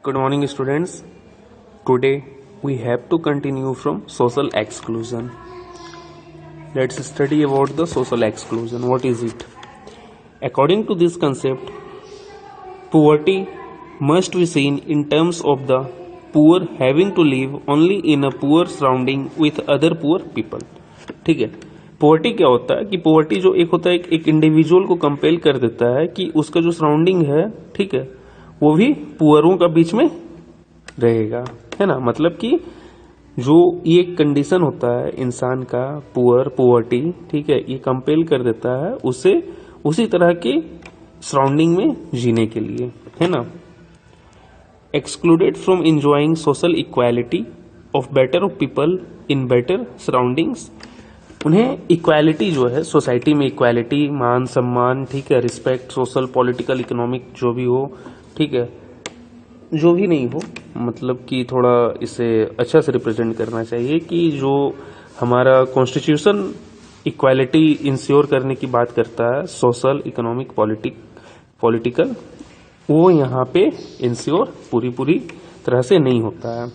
Good morning, students. Today we have to continue from social exclusion. Let's study about the social exclusion. What is it? According to this concept, poverty must be seen in terms of the poor having to live only in a poor surrounding with other poor people. ठीक है. Poverty क्या होता है कि poverty जो एक होता है एक इंडिविजुअल को कंपेल कर देता है कि उसका जो सराउंडिंग है, ठीक है, वो भी पुअरों का बीच में रहेगा, है ना. मतलब कि जो ये कंडीशन होता है इंसान का पॉवर्टी, ठीक है, ये कंपेल कर देता है उसे उसी तरह के सराउंडिंग में जीने के लिए, है ना. Excluded from enjoying social equality of better of people in better surroundings. उन्हें इक्वालिटी जो है सोसाइटी में, इक्वालिटी, मान सम्मान, ठीक है, रिस्पेक्ट, सोशल, पॉलिटिकल, इकोनॉमिक जो भी हो, ठीक है, जो भी नहीं हो, मतलब कि थोड़ा इसे अच्छा से रिप्रेजेंट करना चाहिए कि जो हमारा कॉन्स्टिट्यूशन इक्वालिटी इंश्योर करने की बात करता है, सोशल, इकोनॉमिक, पॉलिटिकल, वो यहाँ पे इंश्योर पूरी तरह से नहीं होता है.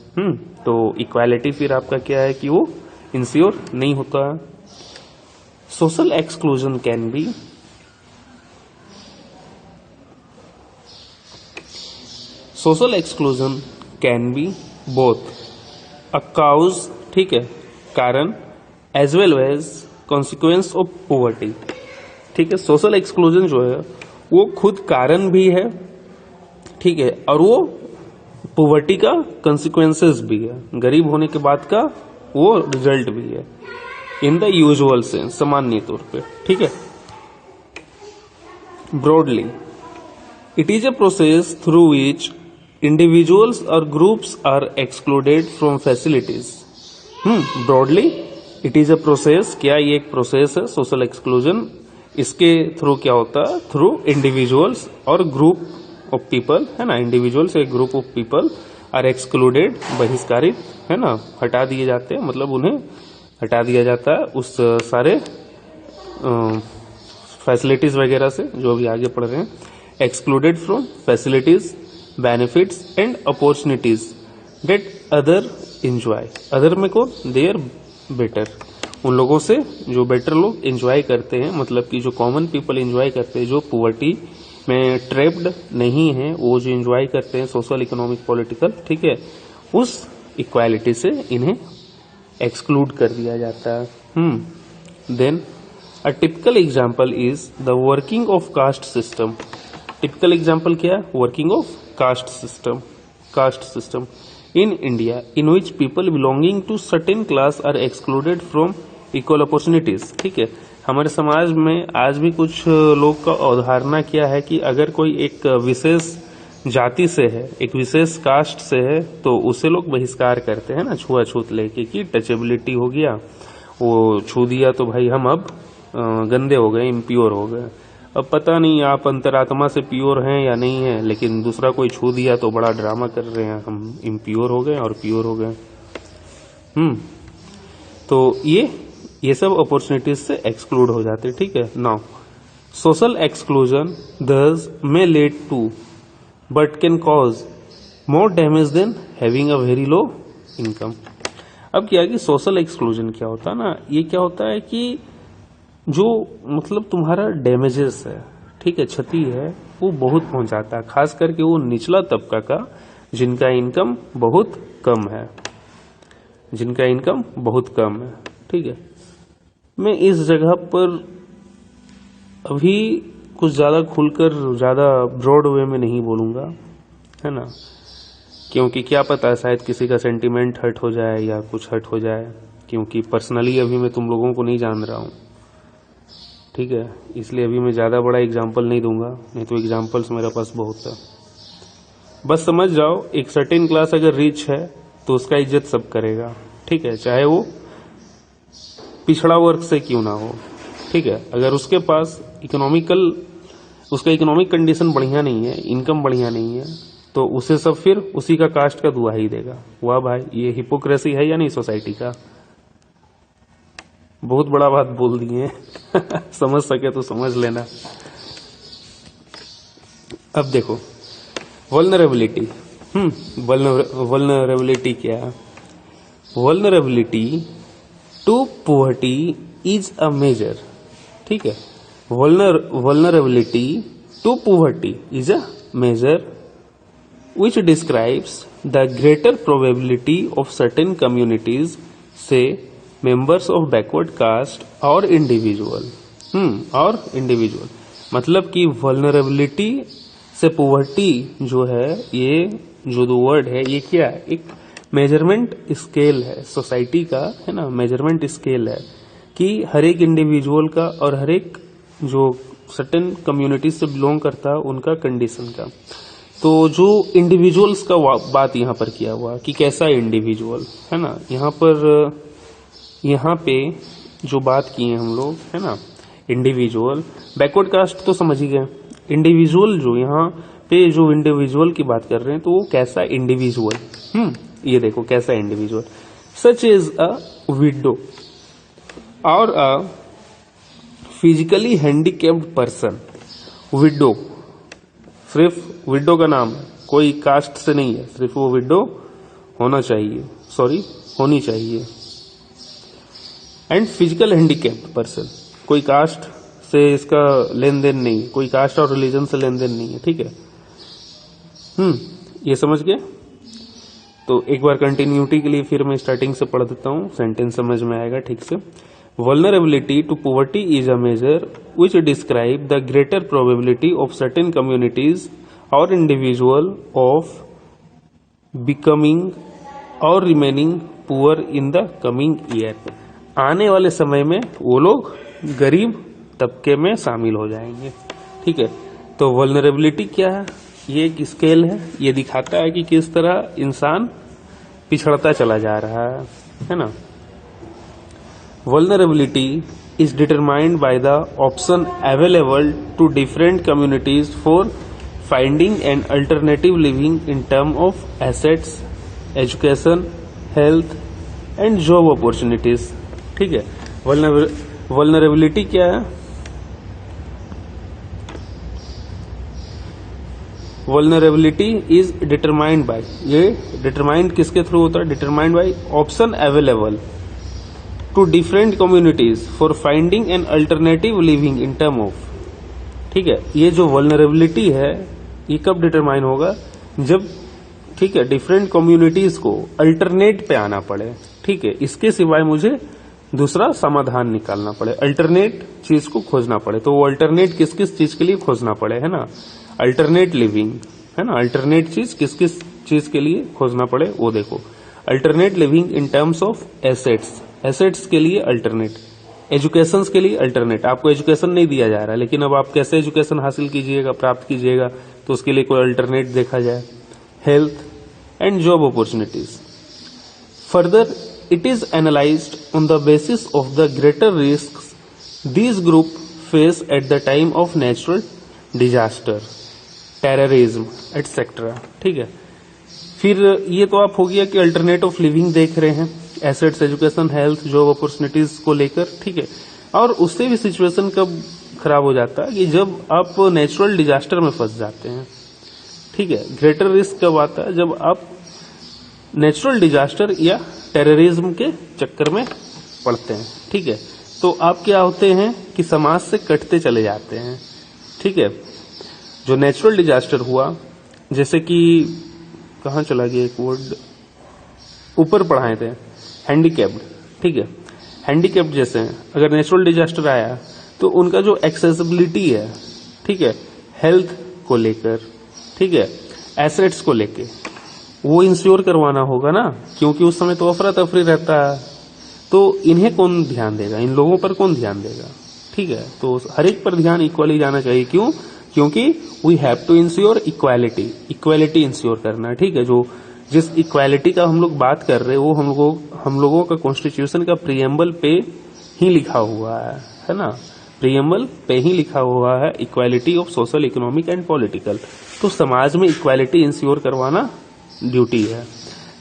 तो इक्वालिटी फिर आपका क्या है कि वो इंश्योर नहीं होता है. Social exclusion can be both a cause, ठीक है, कारण, as well as consequence of poverty. ठीक है, सोशल एक्सक्लूजन जो है वो खुद कारण भी है, ठीक है, और वो पॉवर्टी का कॉन्सिक्वेंसेस भी है, गरीब होने के बाद का वो रिजल्ट भी है, इन द यूजुअल सेंस, सामान्य तौर पे. ठीक है. Broadly, it is a process through which individuals or groups are excluded from facilities. Broadly, it is a process. क्या ये एक प्रोसेस है सोशल एक्सक्लूजन. इसके थ्रू क्या होता है, थ्रू इंडिविजुअल्स और ग्रुप ऑफ पीपल, है ना. इंडिविजुअल्स एक group of people are excluded, बहिष्कारित, है ना, हटा दिए जाते हैं, मतलब उन्हें हटा दिया जाता है उस सारे फैसिलिटीज वगैरह से जो भी आगे पढ़ रहे हैं. Excluded from facilities, benefits and opportunities that other enjoy. other में को देयर बेटर, उन लोगों से जो बेटर लोग एंजॉय करते हैं, मतलब कि जो कॉमन पीपल एंजॉय करते हैं, जो पॉवर्टी में ट्रैप्ड नहीं है, वो जो एंजॉय करते हैं सोशल, इकोनॉमिक, पॉलिटिकल, ठीक है, उस इक्वालिटी से इन्हें एक्सक्लूड कर दिया जाता है. Then a typical example is the working of caste system. Typical example क्या है, working of caste system in India, in which people belonging to certain class are excluded from equal opportunities. ठीक है, हमारे समाज में आज भी कुछ लोग का अवधारणा क्या है कि अगर कोई एक विशेष जाति से है, एक विशेष कास्ट से है, तो उसे लोग बहिष्कार करते हैं ना, छुआछूत लेके कि टचेबिलिटी हो गया, वो छू दिया तो भाई हम अब गंदे हो गए, इम्प्योर हो गए. अब पता नहीं आप अंतरात्मा से प्योर हैं या नहीं है, लेकिन दूसरा कोई छू दिया तो बड़ा ड्रामा कर रहे हैं, हम इम्प्योर हो गए और प्योर हो गए. तो ये सब अपॉर्चुनिटीज से एक्सक्लूड हो जाते. ठीक है. Now social exclusion this may lead to but can cause more damage than having a very low income. अब क्या कि सोशल एक्सक्लूजन क्या होता है ना, ये क्या होता है कि जो मतलब तुम्हारा डैमेजेस है, ठीक है, क्षति है, वो बहुत पहुंचाता है, खास करके वो निचला तबका का जिनका इनकम बहुत कम है, ठीक है. मैं इस जगह पर अभी कुछ ज्यादा खुलकर, ज्यादा ब्रॉड वे में नहीं बोलूंगा, है ना, क्योंकि क्या पता है शायद किसी का सेंटिमेंट हर्ट हो जाए या कुछ हर्ट हो जाए, क्योंकि पर्सनली अभी मैं तुम लोगों को नहीं जान रहा हूं, ठीक है, इसलिए अभी मैं ज्यादा बड़ा एग्जाम्पल नहीं दूंगा, नहीं तो एग्जाम्पल्स मेरे पास बहुत है. बस समझ जाओ, एक सर्टेन क्लास अगर रीच है तो उसका इज्जत सब करेगा, ठीक है, चाहे वो पिछड़ा वर्ग से क्यों ना हो. ठीक है, अगर उसके पास उसका इकोनॉमिक कंडीशन बढ़िया नहीं है, इनकम बढ़िया नहीं है, तो उसे सब फिर उसी का कास्ट का दुआ ही देगा. वाह भाई, ये हिपोक्रेसी है या नहीं सोसाइटी का. बहुत बड़ा बात बोल दिए समझ सके तो समझ लेना. अब देखो, वल्नरेबिलिटी, वल्नरेबिलिटी क्या है? Vulnerability to poverty is a major, ठीक है, vulnerability to poverty is a major which describes the greater probability of certain communities, say members of backward caste or individual, मतलब कि vulnerability से poverty जो है, ये जो दो वर्ड है, ये क्या है? एक मेजरमेंट स्केल है सोसाइटी का, है ना, मेजरमेंट स्केल है कि हर एक इंडिविजुअल का और हर एक जो सर्टेन कम्युनिटीज से बिलोंग करता है उनका कंडीशन का। तो जो इंडिविजुअल्स का बात यहाँ पर किया हुआ कि कैसा इंडिविजुअल है ना, यहाँ पे जो बात की है हम लोग, है ना, इंडिविजुअल, बैकवर्ड कास्ट तो समझ ही गए, इंडिविजुअल जो यहाँ पे जो इंडिविजुअल की बात कर रहे हैं तो वो कैसा इंडिविजुअल, ये देखो कैसा individual, such is a widow और a physically handicapped person. Widow, सिर्फ विडो का नाम है, कोई कास्ट से नहीं है, सिर्फ वो विडो होनी चाहिए। एंड फिजिकल हैंडीकैप्ड पर्सन, कोई कास्ट से इसका लेन देन नहीं है, कोई कास्ट और रिलीजन से लेन देन नहीं है, ठीक है। ये समझ गए? तो एक बार कंटिन्यूटी के लिए फिर मैं स्टार्टिंग से पढ़ देता हूँ, सेंटेंस समझ में आएगा ठीक से। Vulnerability to poverty is a measure which describe the greater probability of certain communities or individual of becoming or remaining poor in the coming year। आने वाले समय में वो लोग गरीब तबके में शामिल हो जाएंगे, ठीक है। तो vulnerability क्या है? ये एक स्केल है, ये दिखाता है कि किस तरह इंसान पिछड़ता चला जा रहा है ना। Vulnerability is determined by the option available to different communities for finding an alternative living in terms of assets, education, health and job opportunities, ठीक है। Vulnerability क्या है? Vulnerability is determined by, ये determined किसके थ्रू होता है? Determined by option available to different communities for finding an alternative living in term of, ठीक है। ये जो वल्नरेबिलिटी है ये कब डिटरमाइन होगा? जब, ठीक है, डिफरेंट कम्युनिटीज को अल्टरनेट पे आना पड़े, ठीक है, इसके सिवाय मुझे दूसरा समाधान निकालना पड़े, अल्टरनेट चीज को खोजना पड़े। तो वो अल्टरनेट किस किस चीज के लिए खोजना पड़े, है ना, अल्टरनेट लिविंग, है ना, अल्टरनेट चीज किस किस चीज के लिए खोजना पड़े वो देखो। Alternate living in terms of assets, assets के लिए अल्टरनेट, एजुकेशन के लिए अल्टरनेट। आपको एजुकेशन नहीं दिया जा रहा, लेकिन अब आप कैसे एजुकेशन हासिल कीजिएगा, प्राप्त कीजिएगा, तो उसके लिए कोई अल्टरनेट देखा जाए। Health and job opportunities, further it is analysed on the basis of the greater risks these group face at the time of natural disaster, terrorism etcetera, ठीक है। फिर ये तो आप हो गया कि अल्टरनेट ऑफ लिविंग देख रहे हैं, assets, education, health, job opportunities को लेकर, ठीक है। और उससे भी सिचुएशन कब खराब हो जाता है कि जब आप नेचुरल डिजास्टर में फंस जाते हैं, ठीक है। ग्रेटर रिस्क कब आता है? जब आप नेचुरल डिजास्टर या टेररिज्म के चक्कर में पड़ते हैं, ठीक है। तो आप क्या होते हैं कि समाज से कटते चले जाते हैं, ठीक है। जो नेचुरल डिजास्टर हुआ, जैसे कि कहाँ चला गया एक वर्ड, ऊपर पढ़ाए थे, हैंडीकैप्ड, ठीक है। हैंडीकैप्ड जैसे अगर नेचुरल डिजास्टर आया तो उनका जो एक्सेसिबिलिटी है, ठीक है, हेल्थ को लेकर, ठीक है, एसेट्स को लेके, वो इंश्योर करवाना होगा ना, क्योंकि उस समय तो अफरा तफरी रहता है। तो इन्हें कौन ध्यान देगा, इन लोगों पर कौन ध्यान देगा, ठीक है। तो हर एक पर ध्यान इक्वली जाना चाहिए। क्यों? क्योंकि we have to ensure equality, equality ensure करना, ठीक है। जो जिस इक्वालिटी का हम लोग बात कर रहे हैं वो हम लोगों का कॉन्स्टिट्यूशन का प्रीएम्बल पे ही लिखा हुआ है ना, प्रीएम्बल पे ही लिखा हुआ है equality of social, economic and political. तो समाज में इक्वालिटी इंश्योर करवाना ड्यूटी है।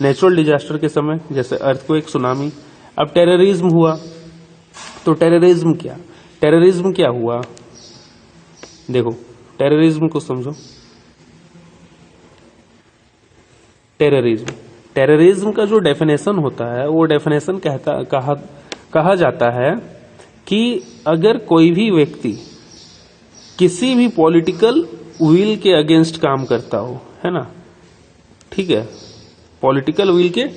नेचुरल डिजास्टर के समय जैसे अर्थक्वेक, सुनामी, अब टेररिज्म हुआ, तो टेररिज्म क्या हुआ? देखो टेररिज्म को समझो, टेररिज्म। टेररिज्म का जो डेफिनेशन होता है वो डेफिनेशन कहा जाता है कि अगर कोई भी व्यक्ति किसी भी पॉलिटिकल विल के अगेंस्ट काम करता हो, है ना, ठीक है, पॉलिटिकल विल के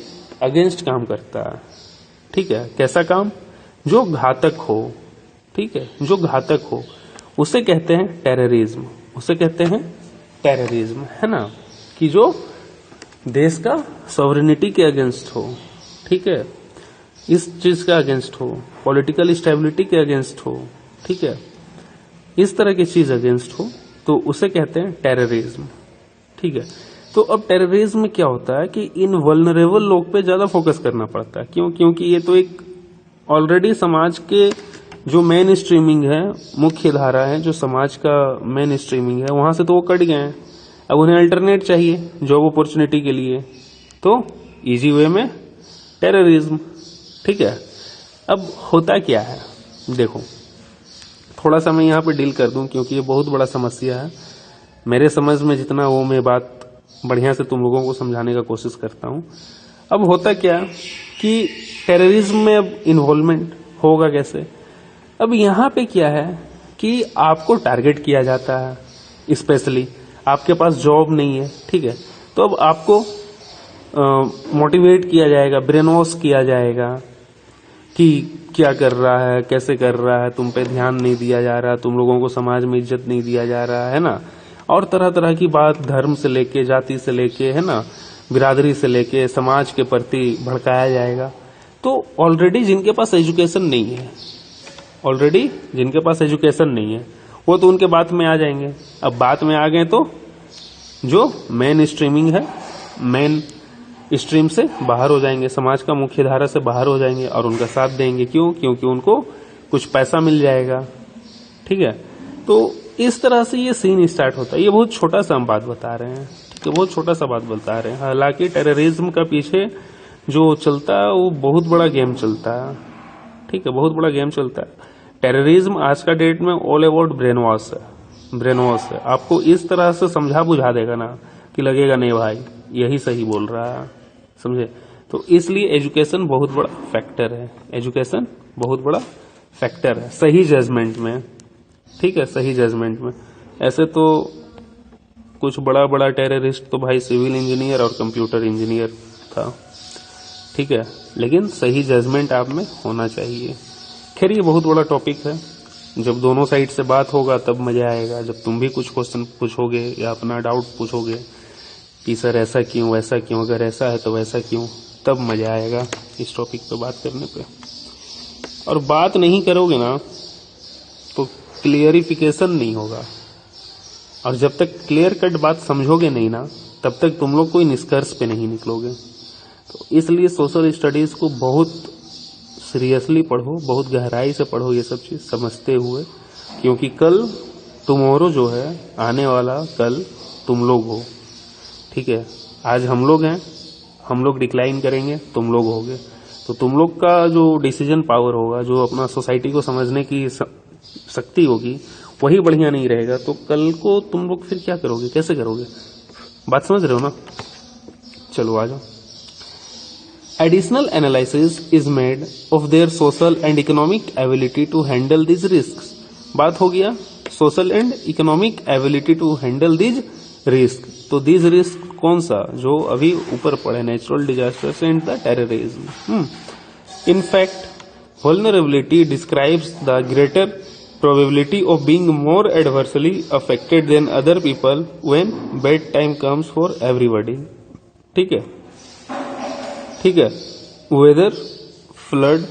अगेंस्ट काम करता है, ठीक है, कैसा काम, जो घातक हो, ठीक है, जो घातक हो, उसे कहते हैं टेररिज्म, उसे कहते हैं टेररिज्म, है ना, कि जो देश का सॉवरेनिटी के अगेंस्ट हो, ठीक है, इस चीज का अगेंस्ट हो, पॉलिटिकल स्टेबिलिटी के अगेंस्ट हो, ठीक है, इस तरह की चीज अगेंस्ट हो, तो उसे कहते हैं टेररिज्म, ठीक है। तो अब टेररिज्म में क्या होता है कि इन वल्नरेबल लोग पे ज्यादा फोकस करना पड़ता है। क्यों? क्योंकि ये तो एक ऑलरेडी समाज के जो मेन स्ट्रीमिंग है, मुख्य धारा है, जो समाज का मेन स्ट्रीमिंग है, वहां से तो वो कट गए हैं। अब उन्हें अल्टरनेट चाहिए जॉब अपॉर्चुनिटी के लिए, तो इजी वे में टेररिज्म, ठीक है। अब होता क्या है, देखो थोड़ा सा मैं यहाँ पे डील कर दूं क्योंकि ये बहुत बड़ा समस्या है। मेरे समझ में जितना वो मैं बात बढ़िया से तुम लोगों को समझाने का कोशिश करता हूं। अब होता क्या कि टेररिज्म में अब इन्वॉल्वमेंट होगा कैसे। अब यहाँ पे क्या है कि आपको टारगेट किया जाता है, स्पेशली आपके पास जॉब नहीं है, ठीक है, तो अब आपको मोटिवेट किया जाएगा, ब्रेन वॉश किया जाएगा कि क्या कर रहा है, कैसे कर रहा है, तुम पे ध्यान नहीं दिया जा रहा, तुम लोगों को समाज में इज्जत नहीं दिया जा रहा है ना, और तरह तरह की बात धर्म से लेके, जाति से लेके, है ना, बिरादरी से लेके समाज के प्रति भड़काया जाएगा। तो ऑलरेडी जिनके पास एजुकेशन नहीं है, ऑलरेडी जिनके पास एजुकेशन नहीं है, वो तो उनके बात में आ जाएंगे। अब बात में आ गए तो जो मेन स्ट्रीमिंग है, मेन स्ट्रीम से बाहर हो जाएंगे, समाज का मुख्य धारा से बाहर हो जाएंगे और उनका साथ देंगे। क्यों? क्योंकि उनको कुछ पैसा मिल जाएगा, ठीक है। तो इस तरह से ये सीन स्टार्ट होता है। ये बहुत छोटा सा हम बात बता रहे हैं, ठीक है, बहुत छोटा सा बात बता रहे हैं। हालांकि टेररिज्म का पीछे जो चलता है वो बहुत बड़ा गेम चलता है, ठीक है, बहुत बड़ा गेम चलता है। टेररिज्म आज का डेट में ऑल अबाउट ब्रेन वॉश है, ब्रेन वॉश है। आपको इस तरह से समझा बुझा देगा ना कि लगेगा नहीं भाई यही सही बोल रहा है, समझे। तो इसलिए एजुकेशन बहुत बड़ा फैक्टर है, एजुकेशन बहुत बड़ा फैक्टर है सही जजमेंट में, ठीक है, सही जजमेंट में। ऐसे तो कुछ बड़ा बड़ा टेररिस्ट तो भाई सिविल इंजीनियर और कंप्यूटर इंजीनियर था, ठीक है, लेकिन सही जजमेंट आप में होना चाहिए। खैर ये बहुत बड़ा टॉपिक है, जब दोनों साइड से बात होगा तब मजा आएगा। जब तुम भी कुछ क्वेश्चन पूछोगे या अपना डाउट पूछोगे कि सर ऐसा क्यों, वैसा क्यों, अगर ऐसा है तो वैसा क्यों, तब मजा आएगा इस टॉपिक पे बात करने पे। और बात नहीं करोगे ना तो क्लियरिफिकेशन नहीं होगा, और जब तक क्लियर कट बात समझोगे नहीं ना तब तक तुम लोग कोई निष्कर्ष पे नहीं निकलोगे। तो इसलिए सोशल स्टडीज को बहुत सीरियसली पढ़ो, बहुत गहराई से पढ़ो ये सब चीज समझते हुए, क्योंकि कल टुमारो जो है, आने वाला कल तुम लोग हो, ठीक है। आज हम लोग हैं, हम लोग डिक्लाइन करेंगे, तुम लोग होगे। तो तुम लोग का जो डिसीजन पावर होगा, जो अपना सोसाइटी को समझने की शक्ति होगी, वही बढ़िया नहीं रहेगा। तो कल को तुम लोग फिर क्या करोगे, कैसे करोगे, बात समझ रहे हो ना। चलो आ जाओ। Additional analysis is made of their social and economic ability to handle this risk. बात हो गया social and economic ability to handle this risk. तो दिस रिस्क कौन सा, जो अभी ऊपर पड़े, natural disasters and the terrorism. In fact vulnerability describes the greater probability of being more adversely affected than other people when bad time comes for everybody, ठीक है, ठीक है, whether flood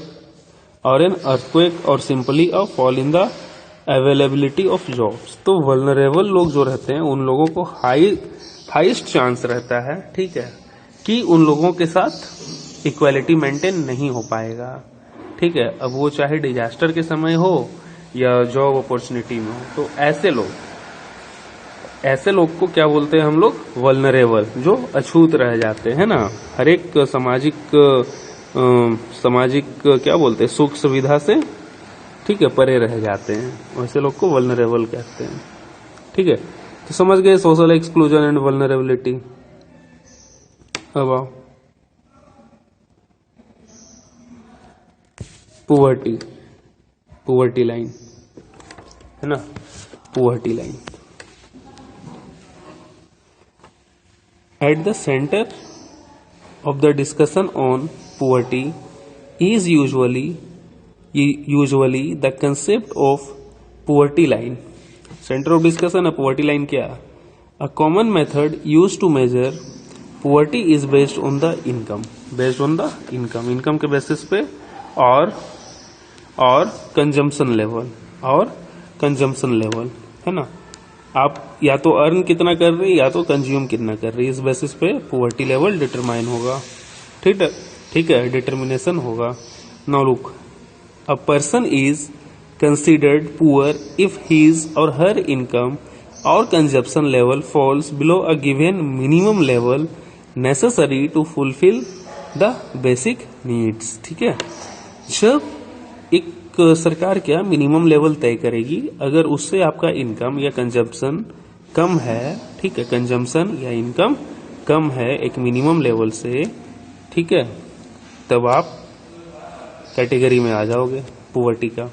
or an earthquake or simply a fall in the availability of jobs। तो vulnerable लोग जो रहते हैं उन लोगों को हाईएस्ट चांस रहता है, ठीक है, कि उन लोगों के साथ इक्वालिटी मेंटेन नहीं हो पाएगा, ठीक है। अब वो चाहे डिजास्टर के समय हो या जॉब अपॉर्चुनिटी में हो। तो ऐसे लोग को क्या बोलते हैं हम लोग, वल्नरेबल, जो अछूत रह जाते हैं ना, हर एक सामाजिक क्या बोलते हैं, सुख सुविधा से, ठीक है, परे रह जाते हैं, वैसे लोग को वल्नरेबल कहते हैं, ठीक है। तो समझ गए सोशल एक्सक्लूजन एंड वल्नरेबिलिटी। अब आओ पुवर्टी लाइन है ना, poverty line. At the centre of the discussion on poverty is usually the concept of poverty line. Center of discussion है poverty line क्या? A common method used to measure poverty is based on the income. Income के basis पे और consumption level है ना। आप या तो अर्न कितना कर रहे या तो कंज्यूम कितना कर रही, इस बेसिस पे पुअर्टी लेवल डिटरमाइन होगा। ठीक है, डिटर्मिनेशन होगा। Now look, a person is considered poor if his और हर इनकम और consumption level falls below a given minimum level necessary to fulfil the basic needs. ठीक है, जब एक सरकार क्या मिनिमम लेवल तय करेगी, अगर उससे आपका इनकम या कंजम्पशन कम है, ठीक है, कंजम्पशन या इनकम कम है एक मिनिमम लेवल से, ठीक है, तब आप कैटेगरी में आ जाओगे पुअर्टी का।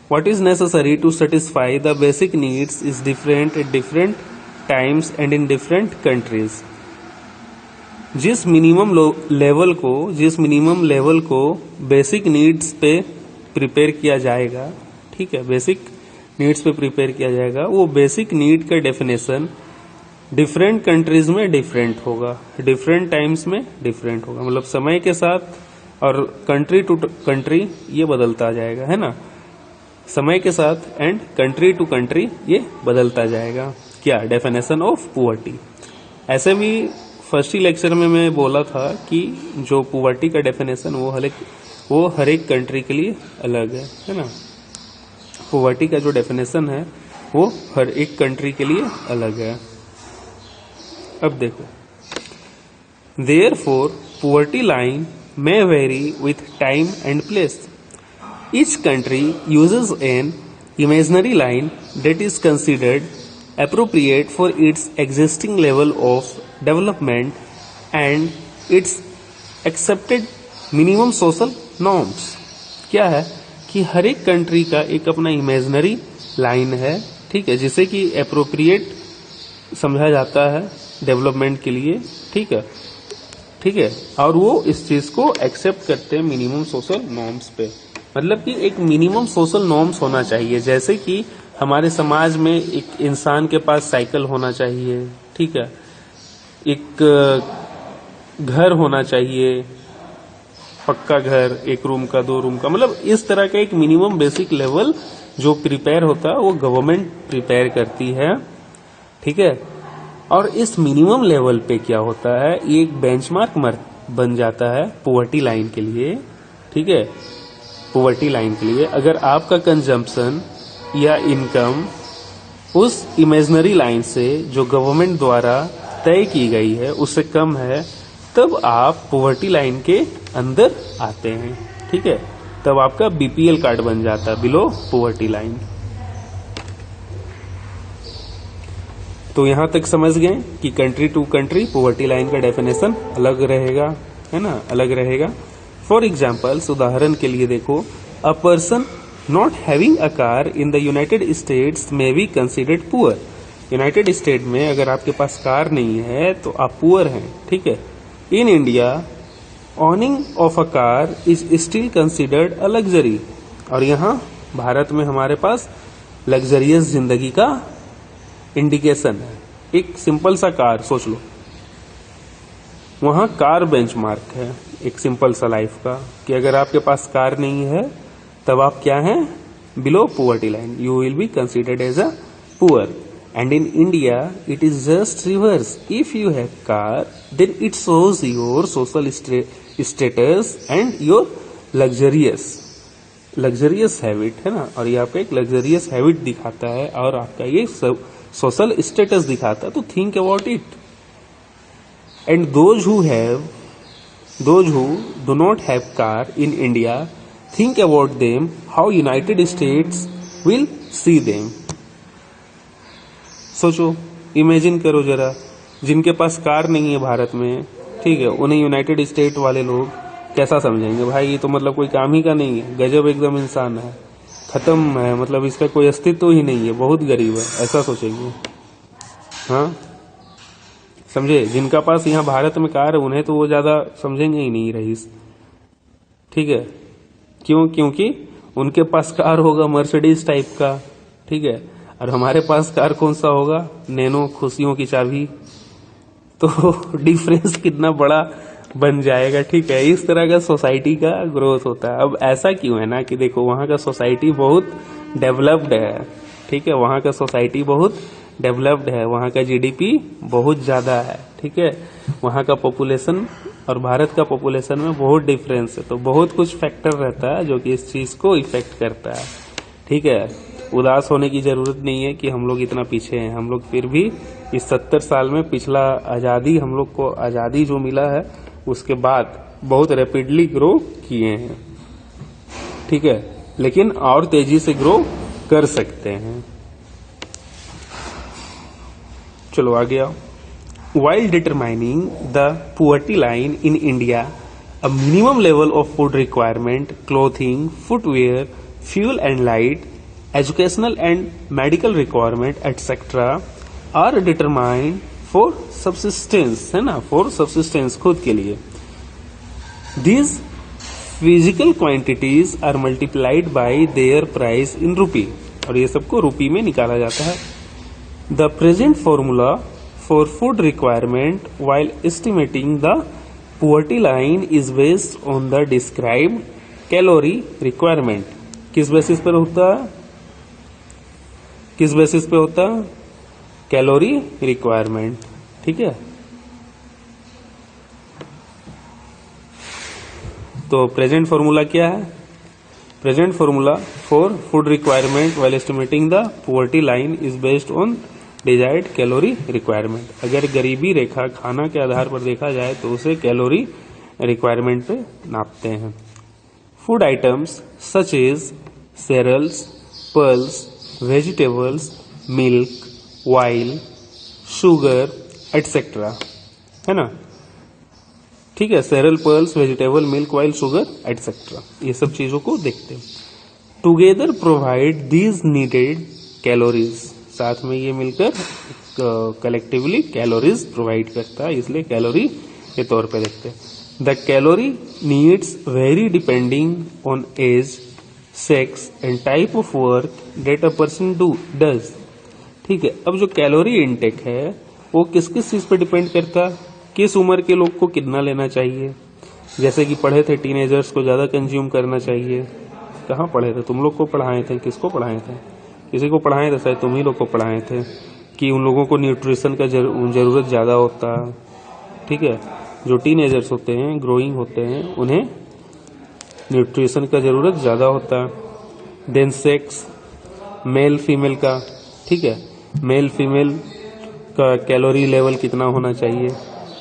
What is necessary to satisfy the basic needs is different at different times and in different countries. जिस मिनिमम लेवल को बेसिक नीड्स पे प्रिपेयर किया जाएगा, ठीक है, बेसिक नीड्स पे प्रिपेयर किया जाएगा, वो बेसिक नीड का डेफिनेशन डिफरेंट कंट्रीज में डिफरेंट होगा, डिफरेंट टाइम्स में डिफरेंट होगा। मतलब समय के साथ और कंट्री टू कंट्री ये बदलता जाएगा, है ना, समय के साथ एंड कंट्री टू कंट्री ये बदलता जाएगा। क्या डेफिनेशन ऑफ पुअर्टी। ऐसे भी फर्स्ट ही लेक्चर में मैं बोला था कि जो पुअर्टी का डेफिनेशन वो हर एक कंट्री के लिए अलग है ना। पुअर्टी का जो डेफिनेशन है वो हर एक कंट्री के लिए अलग है। अब देखो, therefore poverty line may vary with time and place. Each country uses an imaginary line that is considered appropriate for its existing level of development and its accepted minimum social norms. क्या है कि हर एक country का एक अपना imaginary line है, ठीक है, जिसे कि अप्रोप्रिएट समझा जाता है डेवलपमेंट के लिए, ठीक है, और वो इस चीज को एक्सेप्ट करते हैं मिनिमम सोशल नॉर्म्स पे। मतलब कि एक मिनिमम सोशल नॉर्म्स होना चाहिए, जैसे कि हमारे समाज में एक इंसान के पास साइकिल होना चाहिए, ठीक है, एक घर होना चाहिए, पक्का घर, 1 रूम का 2 रूम का, मतलब इस तरह का एक मिनिमम बेसिक लेवल जो प्रिपेयर होता है वो गवर्नमेंट प्रिपेयर करती है, ठीक है। और इस मिनिमम लेवल पे क्या होता है, ये एक बेंचमार्क बन जाता है पुअर्टी लाइन के लिए, ठीक है। पुअर्टी लाइन के लिए अगर आपका कंजम्पशन या इनकम उस इमेजिनरी लाइन से जो गवर्नमेंट द्वारा तय की गई है उससे कम है, तब आप पुअर्टी लाइन के अंदर आते हैं, ठीक है, तब आपका बीपीएल कार्ड बन जाता है, बिलो पुअर्टी लाइन। तो यहां तक समझ गए कि country to country poverty line का डेफिनेशन अलग रहेगा, है ना, अलग रहेगा। फॉर एग्जाम्पल, उदाहरण के लिए देखो, a person not having a car in the United states may be considered poor. United state में अगर आपके पास कार नहीं है तो आप पुअर हैं, ठीक है। In India ऑनिंग of a car is still considered a luxury. और यहाँ भारत में हमारे पास लग्जरियस जिंदगी का इंडिकेशन है। एक सिंपल सा कार सोच लो, वहां कार बेंचमार्क है एक सिंपल सा लाइफ का, कि अगर आपके पास कार नहीं है तब आप क्या हैं, below poverty line, you will be considered as a poor. And in India it is just reverse, if you have car then it shows your social status and your luxurious habit, है ना। और ये आपका एक luxurious habit दिखाता है और आपका ये सोशल स्टेटस दिखाता है। तो think about it. And those who do not have car in India, think about them, how United States will see them. सोचो, इमेजिन करो जरा, जिनके पास कार नहीं है भारत में, ठीक है, उन्हें यूनाइटेड स्टेट वाले लोग कैसा समझेंगे, भाई ये तो मतलब कोई काम ही का नहीं है, गजब एकदम इंसान है, खत्म है, मतलब इसका कोई अस्तित्व ही नहीं है, बहुत गरीब है, ऐसा सोचेंगे। हाँ समझे, जिनका पास यहाँ भारत में कार है उन्हें तो वो ज्यादा समझेंगे ही नहीं रईस, ठीक है। क्यों? क्योंकि उनके पास कार होगा मर्सिडीज टाइप का, ठीक है, और हमारे पास कार कौन सा होगा, नैनो, खुशियों की चाबी। तो डिफरेंस कितना बड़ा बन जाएगा, ठीक है। इस तरह का सोसाइटी का ग्रोथ होता है। अब ऐसा क्यों है ना कि देखो वहाँ का सोसाइटी बहुत डेवलप्ड है, ठीक है, वहाँ का सोसाइटी बहुत डेवलप्ड है, वहाँ का जीडीपी बहुत ज़्यादा है, ठीक है, वहाँ का पॉपुलेशन और भारत का पॉपुलेशन में बहुत डिफरेंस है। तो बहुत कुछ फैक्टर रहता है जो कि इस चीज़ को इफेक्ट करता है, ठीक है। उदास होने की ज़रूरत नहीं है कि हम लोग इतना पीछे हैं, हम लोग फिर भी इस 70 साल में पिछला आज़ादी, हम लोग को आज़ादी जो मिला है उसके बाद बहुत रैपिडली ग्रो किए हैं, ठीक है, लेकिन और तेजी से ग्रो कर सकते हैं। चलो आगे आओ। While determining the poverty line in India, a minimum level of food requirement, clothing, footwear, fuel and light, educational and medical requirement, etc. are determined for subsistence, है ना, for subsistence, खुद के लिए। These physical quantities are multiplied by their price in rupee, और ये सबको रुपी में निकाला जाता है। The present formula for food requirement while estimating the poverty line is based on the described calorie requirement। किस बेसिस पर होता है? किस बेसिस पे होता है? कैलोरी रिक्वायरमेंट, ठीक है। तो प्रेजेंट फॉर्मूला क्या है? Present formula for food requirement while estimating the poverty line is based on desired calorie requirement. अगर गरीबी रेखा खाना के आधार पर देखा जाए तो उसे कैलोरी रिक्वायरमेंट पे नापते हैं। Food items such as cereals, pulses, vegetables, milk, oil, sugar etcetera, है ना, ठीक है। Cereal, pulses, vegetable, milk, oil, sugar etcetera, ये सब चीजों को देखते हैं। Together provide these needed calories, साथ में ये मिलकर कलेक्टिवली कैलोरीज प्रोवाइड करता है, इसलिए कैलोरी के तौर पे देखते हैं। The calorie needs vary depending on age, sex and type of work that a person does, ठीक है। अब जो कैलोरी इनटेक है वो किस किस चीज पे डिपेंड करता है, किस उम्र के लोग को कितना लेना चाहिए। जैसे कि पढ़े थे टीनेजर्स को ज्यादा कंज्यूम करना चाहिए। कहाँ पढ़े थे? तुम लोग को पढ़ाए थे? किसको पढ़ाए थे? किसी को पढ़ाए थे, शायद तुम ही लोग को पढ़ाए थे कि उन लोगों को न्यूट्रिशन का जरूरत ज्यादा होता है, ठीक है। जो टीनेजर्स होते हैं, ग्रोइंग होते हैं, उन्हें न्यूट्रिशन का जरूरत ज्यादा होता है। देन सेक्स, मेल फीमेल का, ठीक है, मेल फीमेल का कैलोरी लेवल कितना होना चाहिए।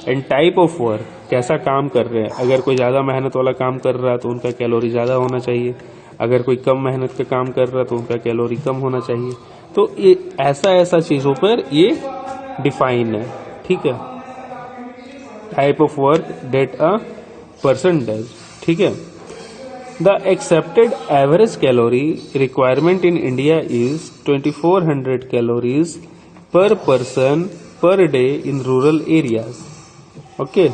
एंड टाइप ऑफ वर्क, कैसा काम कर रहे हैं। अगर कोई ज़्यादा मेहनत वाला काम कर रहा है तो उनका कैलोरी ज़्यादा होना चाहिए, अगर कोई कम मेहनत का काम कर रहा है तो उनका कैलोरी कम होना चाहिए। तो ये ऐसा चीज़ों पर ये डिफाइन है, ठीक है। Type of work that a person does, ठीक है। The accepted average calorie requirement in India is 2400 calories per person per day in rural areas, okay.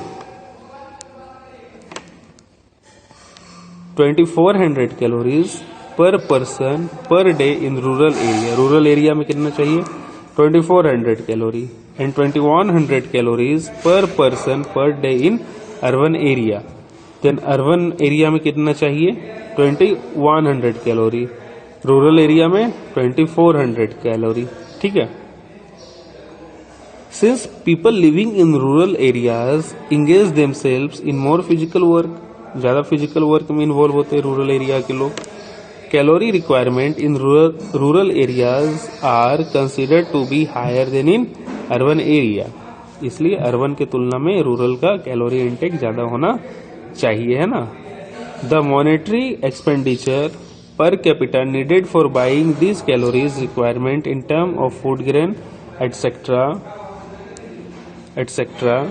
2400 calories per person per day in rural area. Rural area में कितना चाहिए? 2400 calorie. And 2100 calories per person per day in urban area. Then urban area में कितना चाहिए? 2100 calorie. Rural area में 2400 calorie, ठीक है। Since people living in rural areas engage themselves in more physical work, ज़्यादा फिजिकल वर्क में involve होते हैं रूरल एरिया के लोग, calorie requirement in rural areas are considered to be higher than in urban area. इसलिए urban के तुलना में रूरल का कैलोरी इंटेक ज़्यादा होना चाहिए, है ना। The monetary expenditure per capita needed for buying this calories requirement in term of food grain etcetera etc.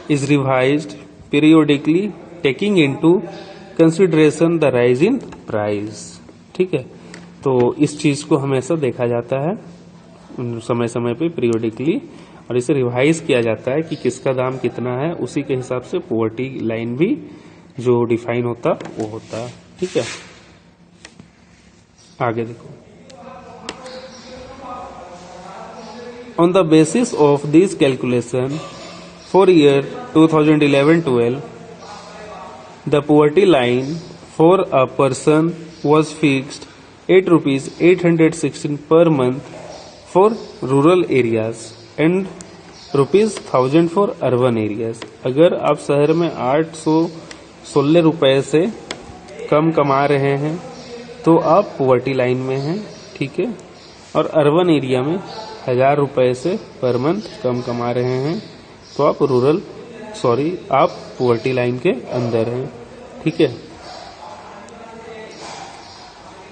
is revised periodically taking into consideration the rise in price. ठीक है, तो इस चीज को हमेशा देखा जाता है समय समय पे पीरियोडिकली, और इसे रिवाइज किया जाता है कि किसका दाम कितना है, उसी के हिसाब से पॉवर्टी लाइन भी जो डिफाइन होता वो होता। ठीक है, आगे देखो। On the basis of this calculation, for year 2011-12, the poverty line for a person was fixed ₹816 per month for rural areas and ₹1000 for urban areas. अगर आप शहर में 816 रुपए से कम कमा रहे हैं तो आप पोवर्टी लाइन में हैं। ठीक है, और अर्बन एरिया में 1000 रुपए से पर मंथ कम कमा रहे हैं तो आप आप पोवर्टी लाइन के अंदर हैं। ठीक है,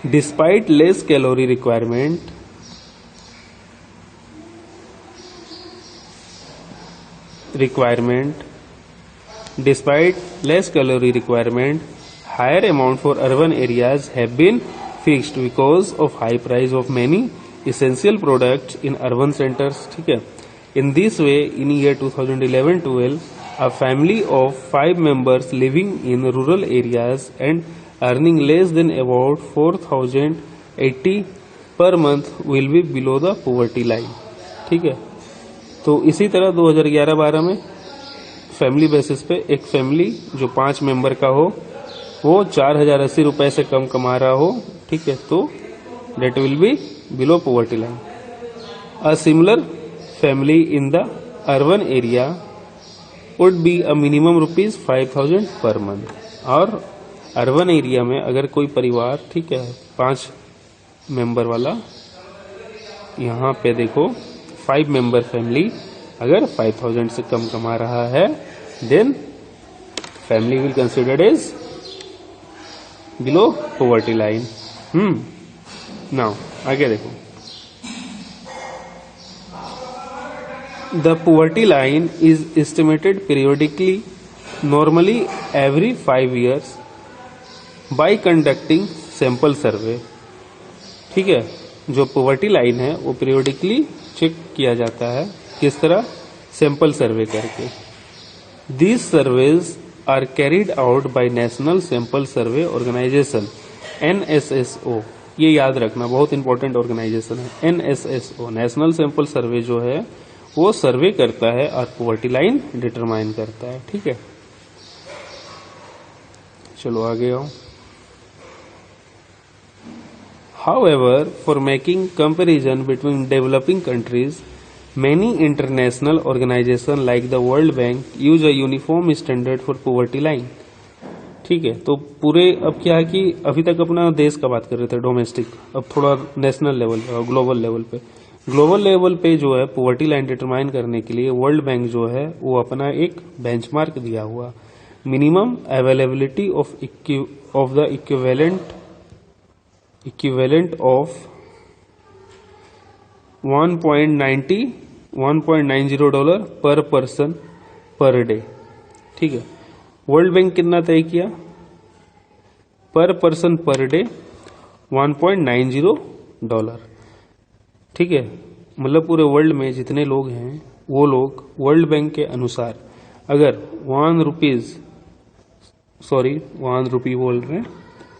despite less calorie requirement, despite less calorie requirement, higher amount for urban areas have been fixed because of high price of many essential products in urban centers. ठीक है, in this way in year 2011-12, a family of 5 members living in rural areas and earning less than about 4080 per month will be below the poverty line. ठीक है, तो इसी तरह 2011-12 में family basis पे एक फैमिली जो 5 मेंबर का हो वो 4080 रुपए से कम कमा रहा हो। ठीक है, तो that will be below poverty line. A similar family in the urban area would be a minimum ₹5000 per month. और अर्बन एरिया में अगर कोई परिवार, ठीक है, 5 मेंबर वाला, यहाँ पे देखो 5 मेंबर फैमिली अगर 5000 से कम कमा रहा है then family will considered as below poverty line. Now आगे देखो। The poverty line is estimated periodically, normally every 5 years by conducting sample survey. ठीक है, जो पोवर्टी लाइन है वो पीरियोडिकली चेक किया जाता है। किस तरह? सैंपल सर्वे करके। These surveys are carried out by national sample survey organisation, NSSO। ये याद रखना, बहुत इंपॉर्टेंट ऑर्गेनाइजेशन है NSSO। नेशनल सैंपल सर्वे जो है वो सर्वे करता है और पोवर्टी लाइन डिटरमाइन करता है। ठीक है, चलो आगे आओ। However, for making comparison between developing countries, many international organizations like the World Bank use a uniform standard for poverty line. ठीक है, तो पूरे अब क्या है कि अभी तक अपना देश का बात कर रहे थे डोमेस्टिक, अब थोड़ा नेशनल लेवल पे और ग्लोबल लेवल पे। ग्लोबल लेवल पे जो है पोवर्टी लाइन डिटरमाइन करने के लिए वर्ल्ड बैंक जो है वो अपना एक बेंचमार्क दिया हुआ, minimum availability of the equivalent of 1.90 dollar पर पर्सन पर डे। ठीक है, वर्ल्ड बैंक कितना तय किया? पर पर्सन पर डे 1.90 डॉलर। ठीक है, मतलब पूरे वर्ल्ड में जितने लोग हैं वो लोग वर्ल्ड बैंक के अनुसार अगर 1 रुपी बोल रहे हैं,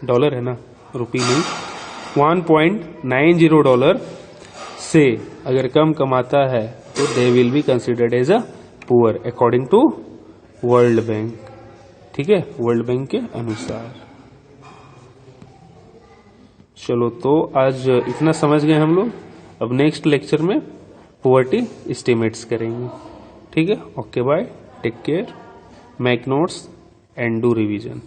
डॉलर है ना, रुपी नहीं, 1.90 डॉलर से अगर कम कमाता है तो they will be considered as a poor according to world bank. ठीक है, वर्ल्ड बैंक के अनुसार। चलो, तो आज इतना समझ गए हम लोग। अब नेक्स्ट लेक्चर में पोवर्टी एस्टिमेट्स करेंगे। ठीक है, okay bye, take care, make notes and do revision.